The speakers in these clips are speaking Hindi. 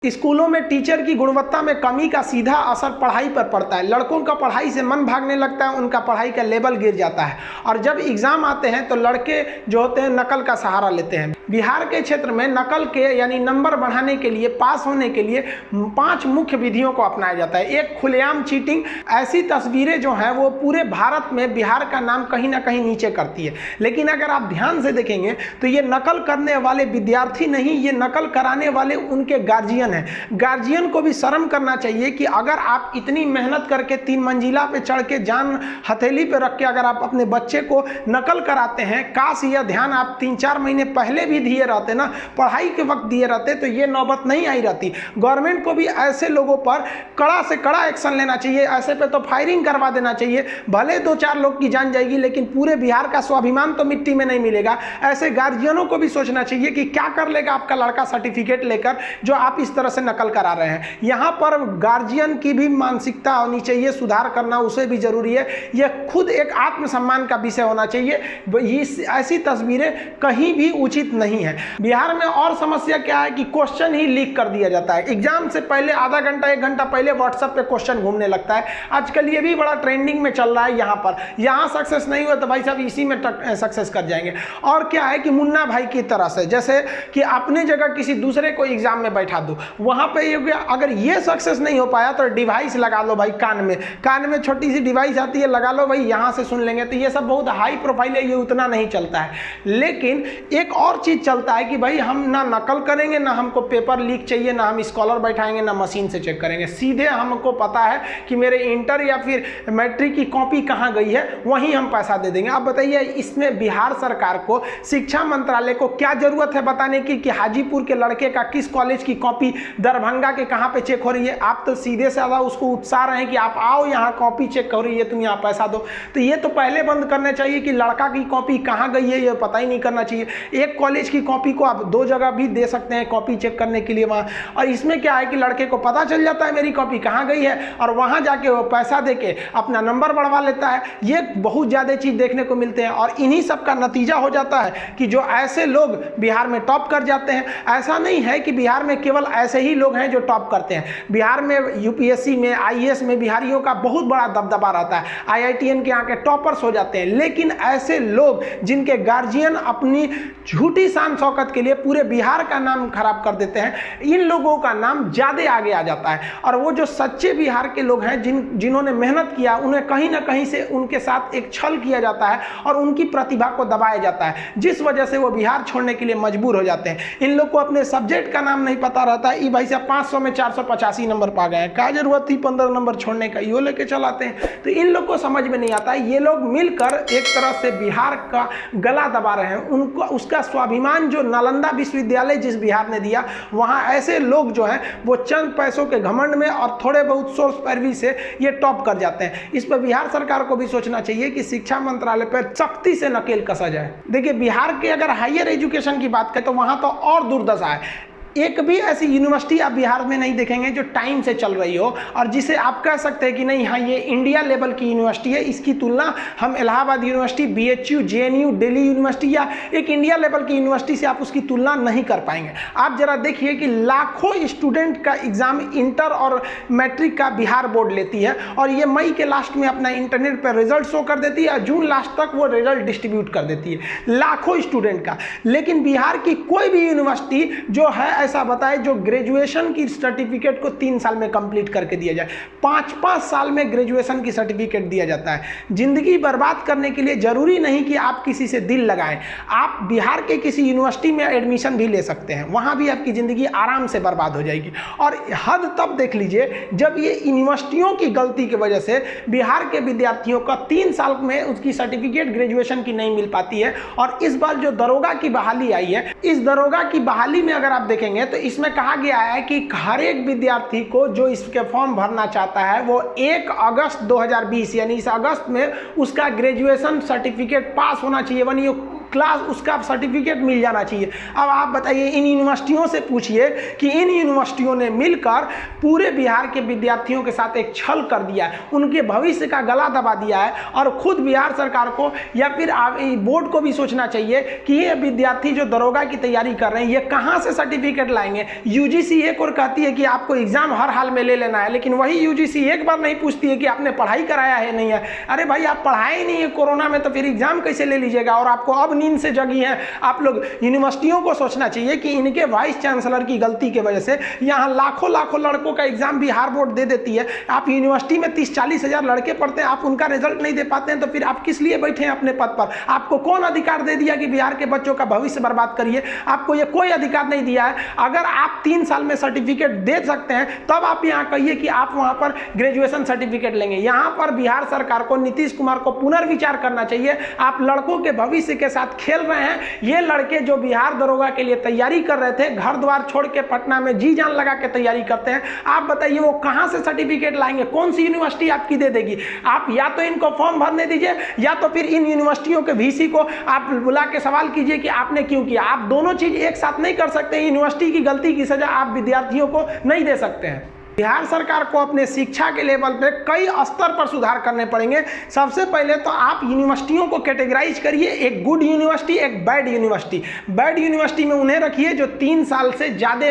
स्कूलों में टीचर की गुणवत्ता में कमी का सीधा असर पढ़ाई पर पड़ता है। लड़कों का पढ़ाई से मन भागने लगता है, उनका पढ़ाई का लेवल गिर जाता है और जब एग्जाम आते हैं तो लड़के जो होते हैं नकल का सहारा लेते हैं। बिहार के क्षेत्र में नकल के यानी नंबर बढ़ाने के लिए, पास होने के लिए 5 मुख्य विधियों को अपनाया जाता है। एक खुलेआम चीटिंग, ऐसी तस्वीरें जो हैं वो पूरे भारत में बिहार का नाम कहीं ना कहीं नीचे करती है। लेकिन अगर आप ध्यान से देखेंगे तो ये नकल करने वाले विद्यार्थी नहीं, ये नकल कराने वाले उनके गार्जियन हैं। गार्जियन को भी शर्म करना चाहिए कि अगर आप इतनी मेहनत करके 3 मंजिला पे चढ़ के जान हथेली पे रख के अगर आप अपने बच्चे को नकल कराते हैं, काश यह ध्यान आप 3-4 महीने पहले भी दिए रहते ना, पढ़ाई के वक्त दिए रहते तो ये नौबत नहीं आई रहती। गवर्नमेंट को भी ऐसे लोगों पर कड़ा से कड़ा एक्शन लेना चाहिए। ऐसे पे तो फायरिंग करवा देना चाहिए। भले 2-4 लोग की जान जाएगी लेकिन पूरे बिहार का स्वाभिमान तो मिट्टी में नहीं मिलेगा। ऐसे गार्जियनों को भी सोचना चाहिए कि क्या कर लेगा आपका लड़का सर्टिफिकेट लेकर जो आप इस तरह से नकल करा रहे हैं। यहाँ पर गार्जियन की भी मानसिकता होनी चाहिए, सुधार करना उसे भी जरूरी है। यह खुद एक आत्मसम्मान का विषय होना चाहिए। ऐसी तस्वीरें कहीं भी उचित नहीं है। बिहार में और समस्या क्या है कि क्वेश्चन ही लीक कर दिया जाता है। एग्जाम से पहले आधा घंटा 1 घंटा पहले व्हाट्सएप पे क्वेश्चन घूमने लगता है। आजकल ये भी बड़ा ट्रेंडिंग में चल रहा है। यहाँ सक्सेस नहीं हुआ तो भाई साहब इसी में सक्सेस कर जाएंगे। और क्या है कि मुन्ना भाई की तरह से, जैसे कि अपने जगह किसी दूसरे को एग्जाम में बैठा दो, वहां पे अगर ये सक्सेस नहीं हो पाया तो डिवाइस लगा लो भाई कान में छोटी सी डिवाइस आती है, लगा लो भाई, यहां से सुन लेंगे। तो ये सब बहुत हाई प्रोफाइल है, ये उतना नहीं चलता है। लेकिन एक और चीज चलता है कि भाई हम ना नकल करेंगे, ना हमको पेपर लीक चाहिए, ना हम स्कॉलर बैठाएंगे, ना मशीन से चेक करेंगे। सीधे हमको पता है कि मेरे इंटर या फिर मैट्रिक की कॉपी कहां गई है, वहीं हम पैसा दे देंगे। अब बताइए इसमें बिहार सरकार को, शिक्षा मंत्रालय को क्या जरूरत है बताने की कि हाजीपुर के लड़के का किस कॉलेज की कॉपी दरभंगा के कहां पे चेक हो रही है। आप तो सीधे साधा उसको उत्साह रहे हैं कि आप आओ यहाँ कॉपी चेक हो रही है, तुम यहाँ पैसा दो। तो ये तो पहले बंद करने चाहिए कि लड़का की कॉपी कहाँ गई है ये पता ही नहीं करना चाहिए। एक कॉलेज की कॉपी को आप 2 जगह भी दे सकते हैं कॉपी चेक करने के लिए वहाँ। और इसमें क्या है कि लड़के को पता चल जाता है मेरी कॉपी कहाँ गई है और वहाँ जाके वो पैसा दे के अपना नंबर बढ़वा लेता है। ये बहुत ज़्यादा चीज़ देखने को मिलते हैं और इन्हीं सब का नतीजा हो जाता है कि जो ऐसे लोग बिहार में टॉप कर जाते हैं। ऐसा नहीं है कि बिहार में केवल ऐसे ही लोग हैं जो टॉप करते हैं। बिहार में यूपीएससी में, आईएएस में बिहारियों का बहुत बड़ा दबदबा रहता है। आईआईटीएन के यहाँ के टॉपर्स हो जाते हैं। लेकिन ऐसे लोग जिनके गार्जियन अपनी झूठी शान शौकत के लिए पूरे बिहार का नाम खराब कर देते हैं, इन लोगों का नाम ज्यादा आगे आ जाता है। और वो जो सच्चे बिहार के लोग हैं जिन्होंने मेहनत किया, उन्हें कहीं ना कहीं से उनके साथ एक छल किया जाता है और उनकी प्रतिभा को दबाया जाता है, जिस वजह से वो बिहार छोड़ने के लिए मजबूर हो जाते हैं। इन लोग को अपने सब्जेक्ट का नाम नहीं पता रहता है। भाई साहब 500 में 485 नंबर पा गए हैं, क्या जरूरत थी 15 नंबर छोड़ने का, यो लेके चलाते हैं। तो इन लोग को समझ में नहीं आता है। ये लोग मिलकर एक तरह से बिहार का गला दबा रहे हैं। उनको उसका स्वाभिमान जो नालंदा विश्वविद्यालय जिस बिहार ने दिया, वहां ऐसे लोग जो हैं वो चंद पैसों के घमंड में और थोड़े बहुत सोर्स पैरवी से ये टॉप कर जाते हैं। इस पर बिहार सरकार को भी सोचना चाहिए कि शिक्षा मंत्रालय पर सख्ती से नकेल कसा जाए। देखिए बिहार के अगर हायर एजुकेशन की बात करें तो वहां तो और दुर्दशा है। एक भी ऐसी यूनिवर्सिटी आप बिहार में नहीं देखेंगे जो टाइम से चल रही हो और जिसे आप कह सकते हैं कि नहीं हाँ ये इंडिया लेवल की यूनिवर्सिटी है, इसकी तुलना हम Allahabad university, BHU, JNU, Delhi university या एक इंडिया लेवल की यूनिवर्सिटी से आप उसकी तुलना नहीं कर पाएंगे। आप जरा देखिए कि लाखों स्टूडेंट का एग्जाम इंटर और मैट्रिक का बिहार बोर्ड लेती है और ये मई के लास्ट में अपना इंटरनेट पर रिजल्ट शो कर देती है और जून लास्ट तक वो रिजल्ट डिस्ट्रीब्यूट कर देती है, लाखों स्टूडेंट का। लेकिन बिहार की कोई भी यूनिवर्सिटी जो है ऐसा बताए जो ग्रेजुएशन की सर्टिफिकेट को 3 साल में कंप्लीट करके दिया जाए। 5-5 साल में ग्रेजुएशन की सर्टिफिकेट दिया जाता है। जिंदगी बर्बाद करने के लिए जरूरी नहीं कि आप किसी से दिल लगाएं। आप बिहार के किसी यूनिवर्सिटी में एडमिशन भी ले सकते हैं, वहां भी आपकी जिंदगी आराम से बर्बाद हो जाएगी। और हद तब देख लीजिए जब ये यूनिवर्सिटियों की गलती की वजह से बिहार के विद्यार्थियों का 3 साल में उसकी सर्टिफिकेट ग्रेजुएशन की नहीं मिल पाती है। और इस बार जो दरोगा की बहाली आई है, इस दरोगा की बहाली में अगर आप देखेंगे तो इसमें कहा गया है कि हर एक विद्यार्थी को जो इसके फॉर्म भरना चाहता है वो 1 अगस्त 2020 यानी इस अगस्त में उसका ग्रेजुएशन सर्टिफिकेट पास होना चाहिए, क्लास उसका सर्टिफिकेट मिल जाना चाहिए। अब आप बताइए, इन यूनिवर्सिटियों से पूछिए कि इन यूनिवर्सिटियों ने मिलकर पूरे बिहार के विद्यार्थियों के साथ एक छल कर दिया है, उनके भविष्य का गला दबा दिया है। और खुद बिहार सरकार को या फिर बोर्ड को भी सोचना चाहिए कि ये विद्यार्थी जो दरोगा की तैयारी कर रहे हैं ये कहाँ से सर्टिफिकेट लाएंगे। यूजीसी एक और कहती है कि आपको एग्जाम हर हाल में ले लेना है, लेकिन वही यूजीसी एक बार नहीं पूछती है कि आपने पढ़ाई कराया है नहीं है। अरे भाई, आप पढ़ाए नहीं है कोरोना में तो फिर एग्जाम कैसे ले लीजिएगा। और आपको अब नींद से जगी है। आप लोग यूनिवर्सिटियों को सोचना चाहिए कि इनके वाइस चांसलर की गलती की वजह से यहाँ लाखों लाखों लड़कों का एग्जाम बिहार बोर्ड दे देती है। आप यूनिवर्सिटी में 30-40 हजार लड़के पढ़ते हैं, आप उनका रिजल्ट नहीं दे पाते हैं, तो फिर आप किस लिए बैठे हैं अपने पद पर। आपको कौन अधिकार दे दिया कि बिहार के बच्चों का भविष्य बर्बाद करिए? आपको ये कोई अधिकार नहीं दिया है। अगर आप 3 साल में सर्टिफिकेट दे सकते हैं तब आप यहाँ कहिए कि आप वहाँ पर ग्रेजुएशन सर्टिफिकेट लेंगे। यहाँ पर बिहार सरकार को, नीतीश कुमार को पुनर्विचार करना चाहिए। आप लड़कों के भविष्य के साथ खेल रहे हैं। ये लड़के जो बिहार दरोगा के लिए तैयारी कर रहे थे, घर द्वार छोड़ के पटना में जी जान लगा के तैयारी करते हैं, आप बताइए वो कहां से सर्टिफिकेट लाएंगे? कौन सी यूनिवर्सिटी आपकी दे देगी? आप या तो इनको फॉर्म भरने दीजिए या तो फिर इन यूनिवर्सिटियों के वीसी को आप बुला के सवाल कीजिए कि आपने क्यों किया। आप दोनों चीज एक साथ नहीं कर सकते। यूनिवर्सिटी की गलती की सजा आप विद्यार्थियों को नहीं दे सकते हैं। बिहार सरकार को अपने शिक्षा के लेवल पे कई स्तर पर सुधार करने पड़ेंगे। सबसे पहले तो आप यूनिवर्सिटियों को कैटेगराइज करिए, एक गुड यूनिवर्सिटी, एक बैड यूनिवर्सिटी। बैड यूनिवर्सिटी में उन्हें रखिए जो 3 साल से ज़्यादा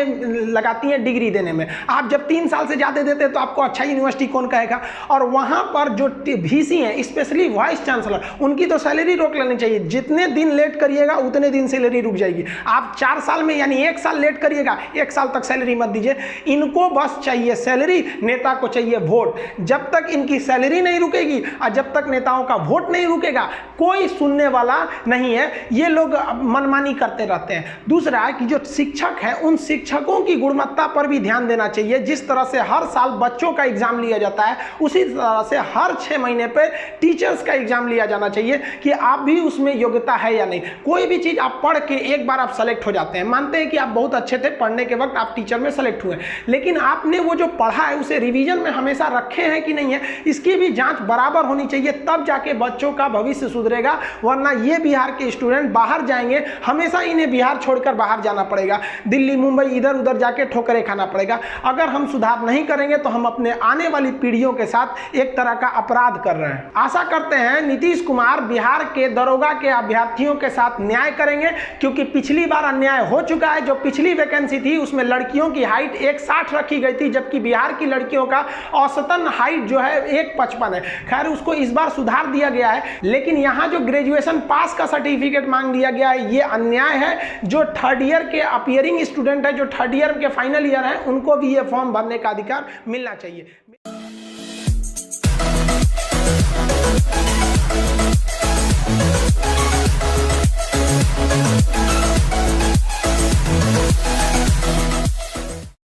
लगाती हैं डिग्री देने में। आप जब 3 साल से ज़्यादा देते हैं तो आपको अच्छा यूनिवर्सिटी कौन कहेगा। और वहाँ पर जो VC हैं, स्पेशली वाइस चांसलर, उनकी तो सैलरी रोक लेनी चाहिए। जितने दिन लेट करिएगा उतने दिन सैलरी रुक जाएगी। आप 4 साल में यानी 1 साल लेट करिएगा, 1 साल तक सैलरी मत दीजिए। इनको बस चाहिए सैलरी, नेता को चाहिए वोट। जब तक इनकी सैलरी नहीं रुकेगी और जब तक नेताओं का वोट नहीं रुकेगा, कोई सुनने वाला नहीं है। ये लोग मनमानी करते रहते हैं। दूसरा कि जो शिक्षक है, उन शिक्षकों की गुणवत्ता पर भी ध्यान देना चाहिए। जिस तरह से हर साल बच्चों का एग्जाम लिया जाता है, उसी तरह से हर 6 महीने पे टीचर्स का एग्जाम लिया जाना चाहिए कि आप भी उसमें योग्यता है या नहीं। कोई भी चीज आप पढ़ के एक बार आप सेलेक्ट हो जाते हैं, मानते हैं कि आप बहुत अच्छे थे, पढ़ने के वक्त आप टीचर में सेलेक्ट हुए, लेकिन आपने वो जो पढ़ा है उसे रिवीजन में हमेशा रखे हैं कि नहीं है, इसकी भी जांच बराबर होनी चाहिए। तब जाके बच्चों का भविष्य सुधरेगा। वरना ये बिहार के स्टूडेंट बाहर जाएंगे, हमेशा इन्हें बिहार छोड़कर बाहर जाना पड़ेगा, दिल्ली मुंबई इधर उधर जाके ठोकरें खाना पड़ेगा। अगर हम सुधार नहीं करेंगे तो हम अपने आने वाली पीढ़ियों के साथ एक तरह का अपराध कर रहे हैं। आशा करते हैं नीतीश कुमार बिहार के दरोगा के अभ्यर्थियों के साथ न्याय करेंगे, क्योंकि पिछली बार अन्याय हो चुका है। जो पिछली वैकेंसी थी उसमें लड़कियों की हाइट 160 रखी गई थी, जबकि बिहार की लड़कियों का औसतन हाइट जो है 155 है। खैर, उसको इस बार सुधार दिया गया है, लेकिन यहाँ जो ग्रेजुएशन पास का सर्टिफिकेट मांग दिया गया है, ये अन्याय है। जो 3rd ईयर के अपीयरिंग स्टूडेंट है, जो 3rd ईयर के फाइनल ईयर है, उनको भी ये फॉर्म भरने का अधिकार मिलना चाहिए।